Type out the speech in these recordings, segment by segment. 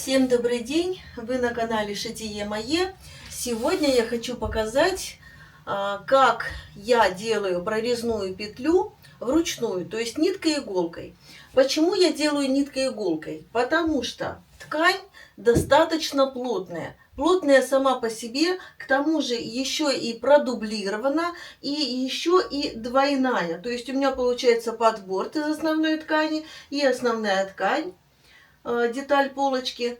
Всем добрый день! Вы на канале Шитие Мое. Сегодня я хочу показать, как я делаю прорезную петлю вручную, то есть ниткой и иголкой. Почему я делаю ниткой и иголкой? Потому что ткань достаточно плотная. Плотная сама по себе, к тому же еще и продублирована, и еще и двойная. То есть у меня получается подборт из основной ткани и основная ткань, деталь полочки.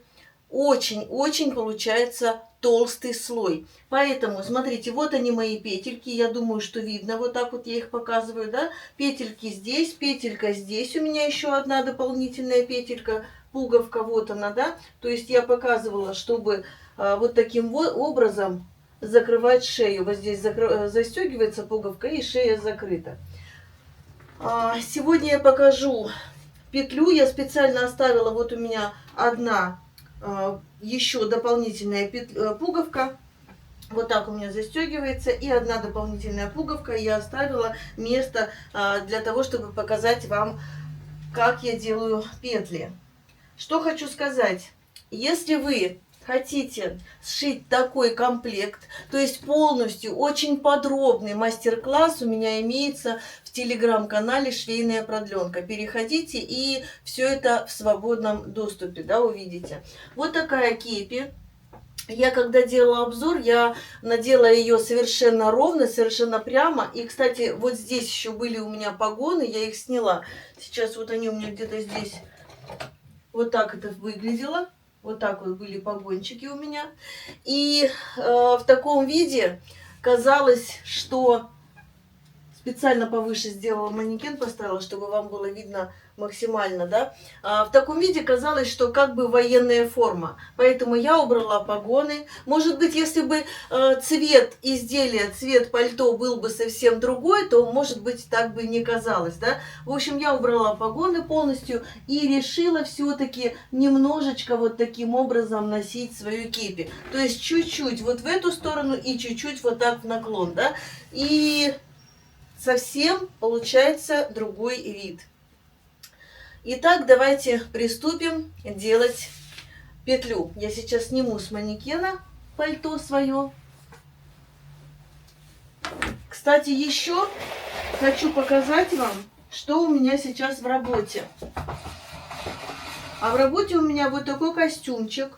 Очень-очень получается толстый слой. Поэтому, смотрите, вот они мои петельки. Я думаю, что видно. Вот так вот я их показываю, да. Петельки здесь, петелька здесь. У меня еще одна дополнительная петелька, пуговка, вот она, да. То есть я показывала, чтобы вот таким вот образом закрывать шею. Вот здесь застегивается пуговка и шея закрыта. Сегодня я покажу петлю. Я специально оставила, вот у меня одна еще дополнительная пуговка. Вот так у меня застегивается. И одна дополнительная пуговка. Я оставила место для того, чтобы показать вам, как я делаю петли. Что хочу сказать. Если вы хотите сшить такой комплект, то есть полностью очень подробный мастер-класс у меня имеется в телеграм-канале «Швейная продленка». Переходите, и все это в свободном доступе, да, увидите. Вот такая кепи. Я когда делала обзор, я надела ее совершенно ровно, совершенно прямо. И, кстати, вот здесь еще были у меня погоны, я их сняла. Сейчас вот они у меня где-то здесь. Вот так это выглядело. Вот так вот были погончики у меня. И в таком виде казалось, что специально повыше сделала манекен, поставила, чтобы вам было видно максимально, да. В таком виде казалось, что как бы военная форма. Поэтому я убрала погоны. Может быть, если бы цвет изделия, цвет пальто был бы совсем другой, то, может быть, так бы не казалось, да. В общем, я убрала погоны полностью и решила все-таки немножечко вот таким образом носить свою кепи. То есть чуть-чуть вот в эту сторону и чуть-чуть вот так в наклон, да. И совсем получается другой вид. Итак, давайте приступим делать петлю. Я сейчас сниму с манекена пальто свое. Кстати, еще хочу показать вам, что у меня сейчас в работе. А в работе у меня вот такой костюмчик.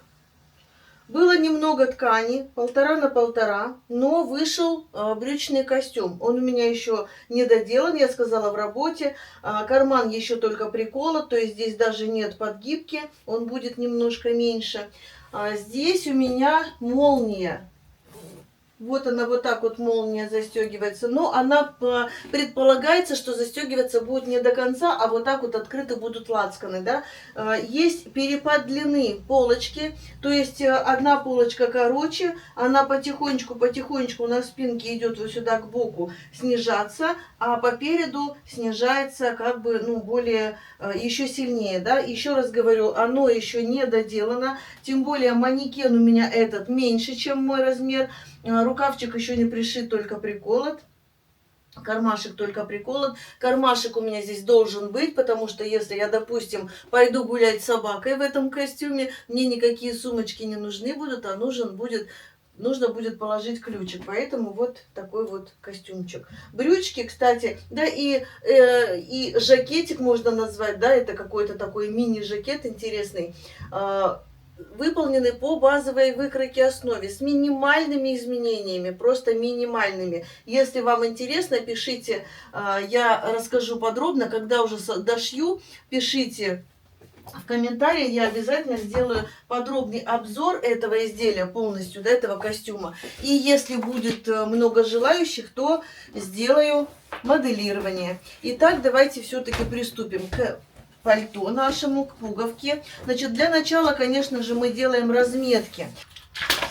Было немного ткани, 1,5 на 1,5, но вышел брючный костюм. Он у меня еще не доделан, я сказала, в работе. Карман еще только приколот, то есть здесь даже нет подгибки, он будет немножко меньше. Здесь у меня молния. Вот она, вот так вот молния застегивается. Но она предполагается, что застегиваться будет не до конца, а вот так вот открыты будут лацканы, да. Есть перепад длины полочки, то есть одна полочка короче, она потихонечку на спинке идет вот сюда к боку снижаться, а по переду снижается как бы, ну, более, еще сильнее, да. Еще раз говорю, оно еще не доделано, тем более манекен у меня этот меньше, чем мой размер. Рукавчик еще не пришит, только приколот. Кармашек только приколот. Кармашек у меня здесь должен быть, потому что если я, допустим, пойду гулять с собакой в этом костюме, мне никакие сумочки не нужны будут, а нужно будет положить ключик. Поэтому вот такой вот костюмчик. Брючки, кстати, да, и жакетик можно назвать, да, это какой-то такой мини-жакет интересный. Выполнены по базовой выкройке основе с минимальными изменениями, просто минимальными. Если вам интересно, пишите, я расскажу подробно, когда уже дошью, пишите в комментариях, я обязательно сделаю подробный обзор этого изделия полностью, до этого костюма. И если будет много желающих, то сделаю моделирование. Итак, давайте все-таки приступим к пальто нашему, к пуговке. Значит, для начала, конечно же, мы делаем разметки.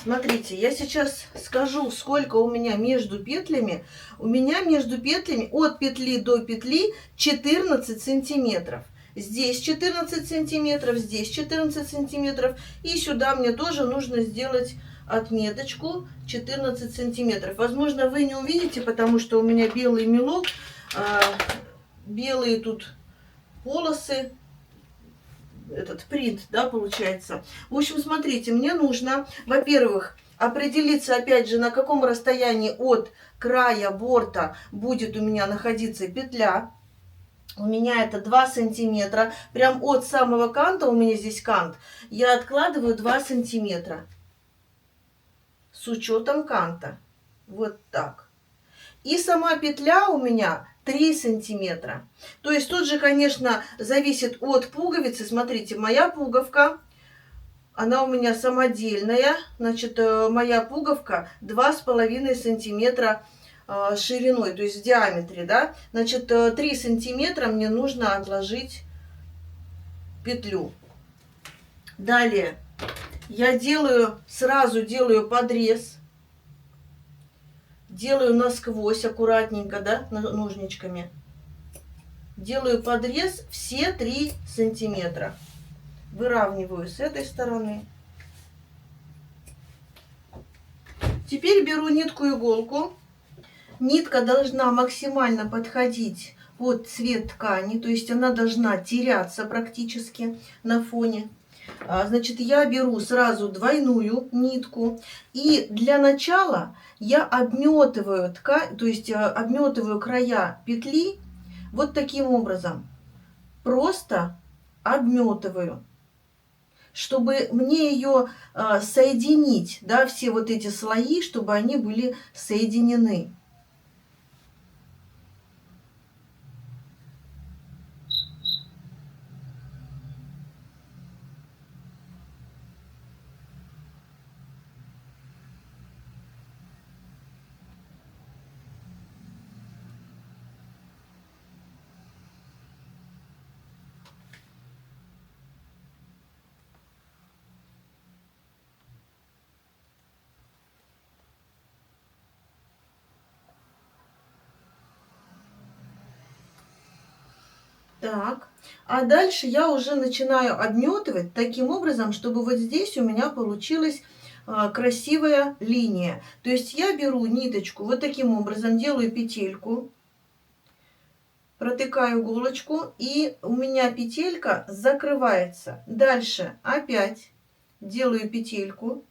Смотрите, я сейчас скажу, сколько у меня между петлями. У меня между петлями от петли до петли 14 сантиметров. Здесь 14 сантиметров, здесь 14 сантиметров. И сюда мне тоже нужно сделать отметочку 14 сантиметров. Возможно, вы не увидите, потому что у меня белый мелок, белые тут полосы, этот принт, да, получается. В общем, смотрите, мне нужно, во-первых, определиться, опять же, на каком расстоянии от края борта будет у меня находиться петля. У меня это 2 сантиметра. Прям от самого канта, у меня здесь кант, я откладываю 2 сантиметра. С учетом канта. Вот так. И сама петля у меня 3 сантиметра. То есть тут же, конечно, зависит от пуговицы. Смотрите, моя пуговка, она у меня самодельная. Значит, моя пуговка 2,5 сантиметра шириной, то есть в диаметре, да. Значит, 3 сантиметра мне нужно отложить петлю. Далее я сразу делаю подрез. Делаю насквозь аккуратненько, да, ножничками. Делаю подрез все 3 сантиметра. Выравниваю с этой стороны. Теперь беру нитку-иголку. Нитка должна максимально подходить под цвет ткани, то есть она должна теряться практически на фоне. Значит, я беру сразу двойную нитку, и для начала я обметываю ткань, то есть обметываю края петли вот таким образом. Просто обметываю, чтобы мне ее соединить, да, все вот эти слои, чтобы они были соединены. Так, а дальше я уже начинаю обметывать таким образом, чтобы вот здесь у меня получилась красивая линия. То есть я беру ниточку вот таким образом, делаю петельку, протыкаю иголочку, и у меня петелька закрывается. Дальше опять делаю петельку,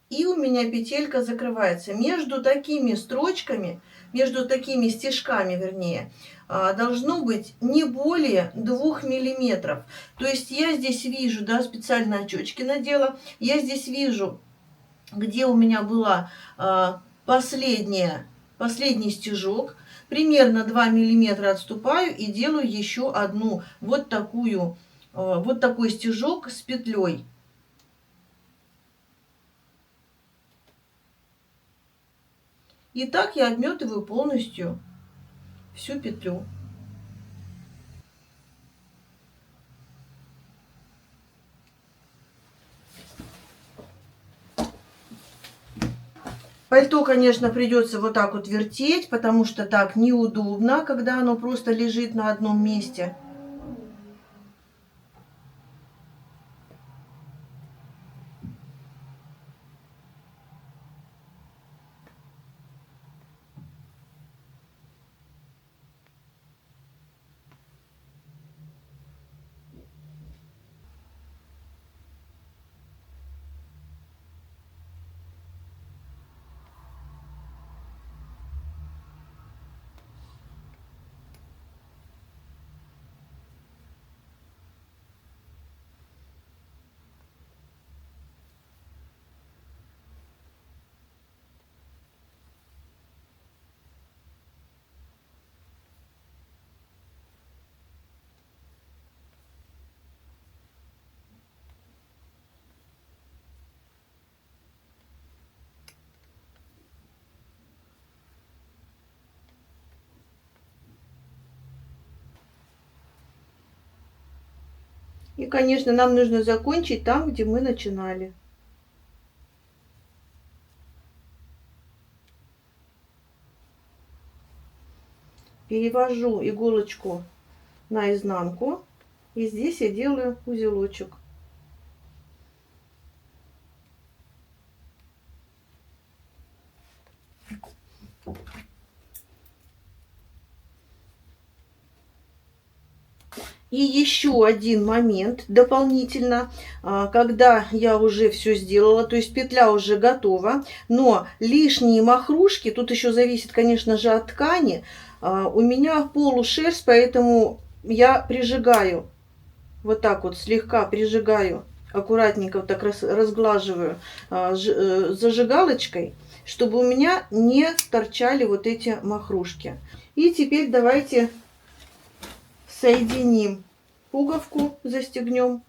и у меня петелька закрывается. Между такими строчками, между такими стежками, вернее, должно быть не более 2 миллиметров. То есть я здесь вижу, да, специально очечки надела, я здесь вижу, где у меня была последний стежок, примерно 2 миллиметра отступаю и делаю еще одну вот такой стежок с петлей. И так я обметываю полностью всю петлю. Пальто, конечно, придется вот так вот вертеть, потому что так неудобно, когда оно просто лежит на одном месте. И, конечно, нам нужно закончить там, где мы начинали. Перевожу иголочку на изнанку, и здесь я делаю узелочек. И еще один момент дополнительно, когда я уже все сделала, то есть петля уже готова, но лишние махрушки, тут еще зависит, конечно же, от ткани, у меня полушерсть, поэтому я прижигаю, вот так вот слегка прижигаю, аккуратненько вот так разглаживаю зажигалочкой, чтобы у меня не торчали вот эти махрушки. И теперь давайте соединим пуговку, застегнем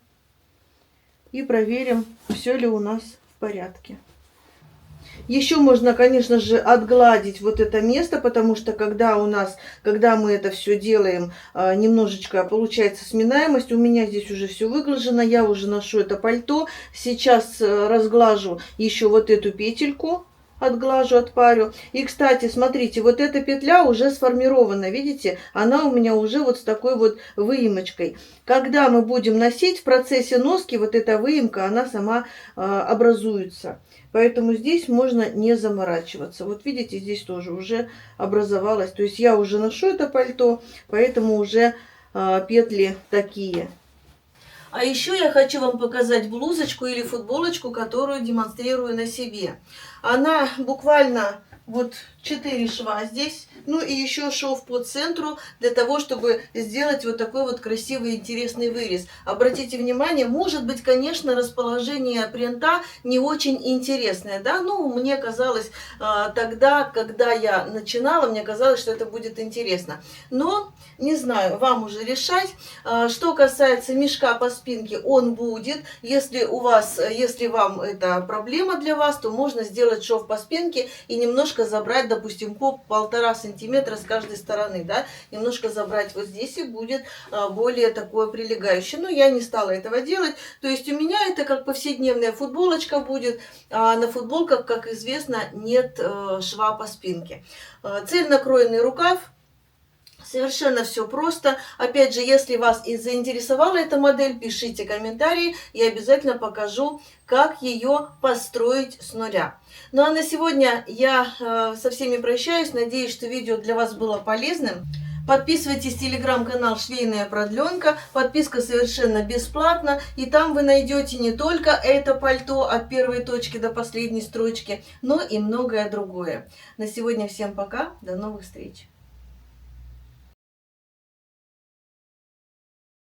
и проверим, все ли у нас в порядке. Еще можно, конечно же, отгладить вот это место, потому что когда мы это все делаем, немножечко получается сминаемость. У меня здесь уже все выглажено, я уже ношу это пальто. Сейчас разглажу еще вот эту петельку. Отглажу, отпарю. И, кстати, смотрите, вот эта петля уже сформирована, видите? Она у меня уже вот с такой вот выемочкой. Когда мы будем носить, в процессе носки вот эта выемка, она сама образуется. Поэтому здесь можно не заморачиваться. Вот видите, здесь тоже уже образовалось. То есть я уже ношу это пальто, поэтому уже петли такие. А еще я хочу вам показать блузочку или футболочку, которую демонстрирую на себе. Она буквально вот 4 шва здесь, ну и еще шов по центру, для того, чтобы сделать вот такой вот красивый интересный вырез. Обратите внимание, может быть, конечно, расположение принта не очень интересное, да, ну, мне казалось тогда, когда я начинала, мне казалось, что это будет интересно. Но, не знаю, вам уже решать. Что касается мешка по спинке, он будет. Если вам это проблема для вас, то можно сделать шов по спинке и немножко забрать, допустим, по 1,5 сантиметра с каждой стороны, да, немножко забрать вот здесь, и будет более такое прилегающее. Но я не стала этого делать, то есть у меня это как повседневная футболочка будет, а на футболках, как известно, нет шва по спинке. Цельнокроенный рукав. Совершенно все просто. Опять же, если вас и заинтересовала эта модель, пишите комментарии, я обязательно покажу, как ее построить с нуля. Ну а на сегодня я со всеми прощаюсь. Надеюсь, что видео для вас было полезным. Подписывайтесь в телеграм-канал «Швейная продленка». Подписка совершенно бесплатна. И там вы найдете не только это пальто от первой точки до последней строчки, но и многое другое. На сегодня всем пока. До новых встреч.